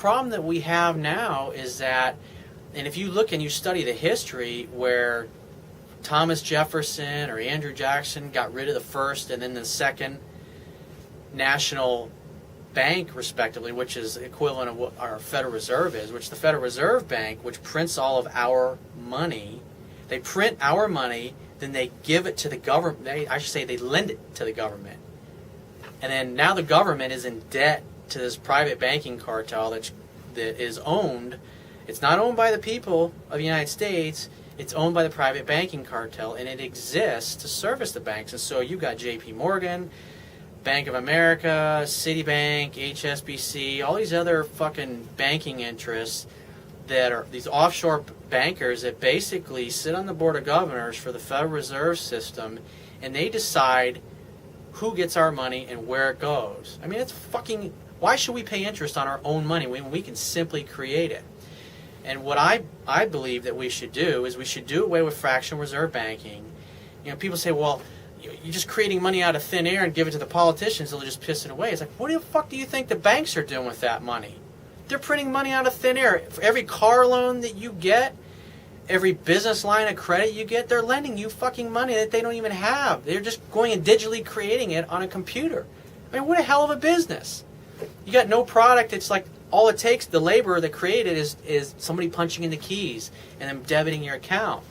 problem that we have now is that, and if you look and you study the history where Thomas Jefferson or Andrew Jackson got rid of the first and then the second national bank, respectively, which is equivalent of what our Federal Reserve is, which the Federal Reserve Bank, which prints all of our money, they print our money, then they give it to the government. I should say they lend it to the government. And then now the government is in debt to this private banking cartel that is owned. It's not owned by the people of the United States. It's owned by the private banking cartel, and it exists to service the banks. And so you've got J.P. Morgan, Bank of America, Citibank, HSBC, all these other fucking banking interests that are these offshore bankers that basically sit on the board of governors for the Federal Reserve System, and they decide who gets our money and where it goes. I mean, it's fucking... Why should we pay interest on our own money when we can simply create it? And what I believe that we should do is we should do away with fractional reserve banking. You know, people say, well, you're just creating money out of thin air and give it to the politicians, they'll just piss it away. It's like, what the fuck do you think the banks are doing with that money? They're printing money out of thin air. For every car loan that you get, every business line of credit you get, they're lending you fucking money that they don't even have. They're just going and digitally creating it on a computer. I mean, what a hell of a business. You got no product. It's like all it takes, the labor that created is somebody punching in the keys and then debiting your account.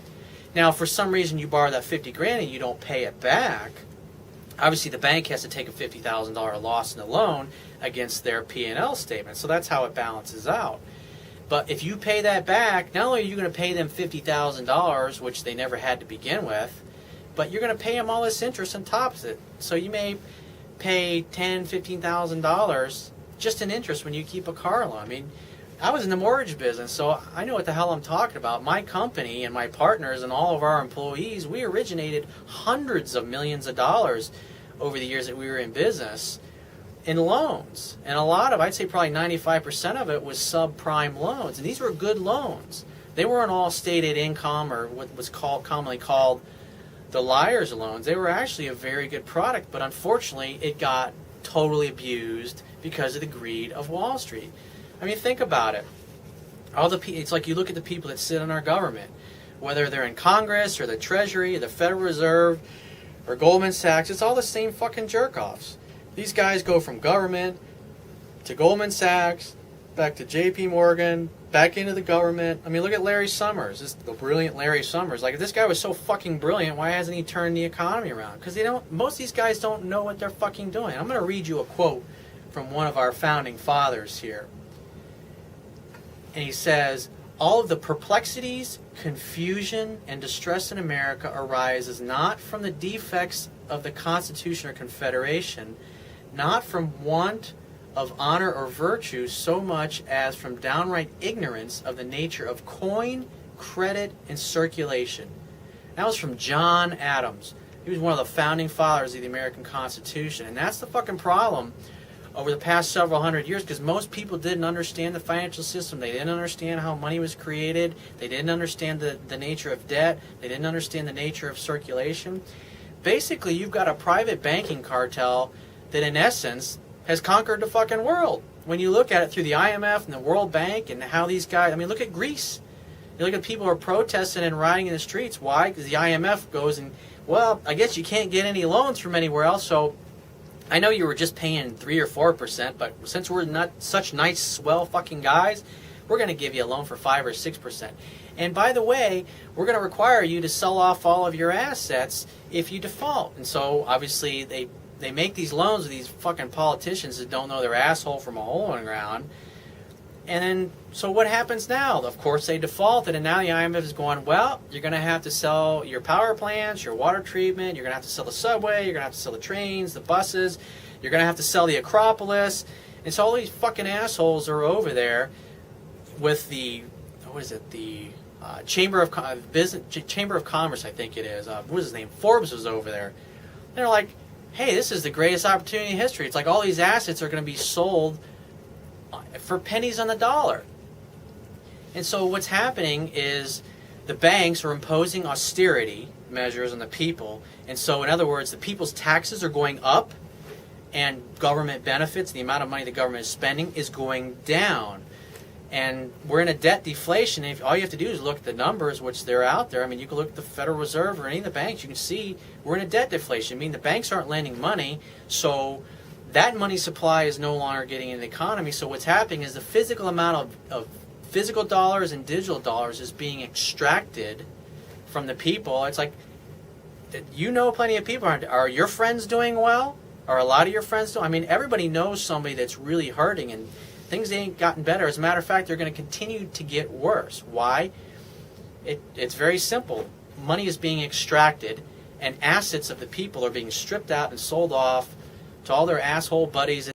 Now, if for some reason you borrow that $50,000 and you don't pay it back, obviously the bank has to take a $50,000 loss in the loan against their P&L statement. So that's how it balances out. But if you pay that back, not only are you going to pay them $50,000, which they never had to begin with, but you're going to pay them all this interest on top of it. So you may pay $10,000, $15,000 just in interest when you keep a car loan. I mean, I was in the mortgage business, so I know what the hell I'm talking about. My company and my partners and all of our employees, we originated hundreds of millions of dollars over the years that we were in business in loans. And a lot of, I'd say probably 95% of it was subprime loans. And these were good loans. They weren't all stated income or what was commonly called the liar's loans. They were actually a very good product, but unfortunately it got totally abused because of the greed of Wall Street. I mean, think about it. It's like you look at the people that sit in our government, whether they're in Congress or the Treasury, or the Federal Reserve, or Goldman Sachs, it's all the same fucking jerk-offs. These guys go from government to Goldman Sachs, back to J.P. Morgan, back into the government. I mean, look at Larry Summers, the brilliant Larry Summers. Like, if this guy was so fucking brilliant, why hasn't he turned the economy around? Because most of these guys don't know what they're fucking doing. I'm going to read you a quote from one of our founding fathers here. And he says, all of the perplexities, confusion, and distress in America arises not from the defects of the Constitution or Confederation, not from want of honor or virtue so much as from downright ignorance of the nature of coin, credit, and circulation. That was from John Adams. He was one of the founding fathers of the American Constitution. And that's the fucking problem over the past several hundred years, because most people didn't understand the financial system. They didn't understand how money was created. They didn't understand the nature of debt. They didn't understand the nature of circulation. Basically, you've got a private banking cartel that, in essence, has conquered the fucking world. When you look at it through the IMF and the World Bank and how these guys... I mean, look at Greece. You look at people who are protesting and rioting in the streets. Why? Because the IMF goes and, well, I guess you can't get any loans from anywhere else, so I know you were just paying 3 or 4%, but since we're not such nice, swell fucking guys, we're going to give you a loan for 5 or 6%. And by the way, we're going to require you to sell off all of your assets if you default. And so, obviously, they make these loans to these fucking politicians that don't know their asshole from a hole in the ground. And then, so what happens now? Of course, they defaulted, and now the IMF is going, well, you're going to have to sell your power plants, your water treatment, you're going to have to sell the subway, you're going to have to sell the trains, the buses, you're going to have to sell the Acropolis. And so all these fucking assholes are over there with the, what is it, the Chamber of Commerce, I think it is. What was his name? Forbes was over there. And they're like, hey, this is the greatest opportunity in history. It's like all these assets are going to be sold for pennies on the dollar. And so what's happening is the banks are imposing austerity measures on the people. And so, in other words, the people's taxes are going up and government benefits, the amount of money the government is spending, is going down. And we're in a debt deflation. If all you have to do is look at the numbers, which they're out there. I mean, you can look at the Federal Reserve or any of the banks. You can see we're in a debt deflation. I mean, the banks aren't lending money, so that money supply is no longer getting in the economy. So what's happening is the physical amount of physical dollars and digital dollars is being extracted from the people. It's like, you know, plenty of people. Are your friends doing well? Are a lot of your friends doing? I mean, everybody knows somebody that's really hurting, and things ain't gotten better. As a matter of fact, they're going to continue to get worse. Why? It's very simple. Money is being extracted, and assets of the people are being stripped out and sold off to all their asshole buddies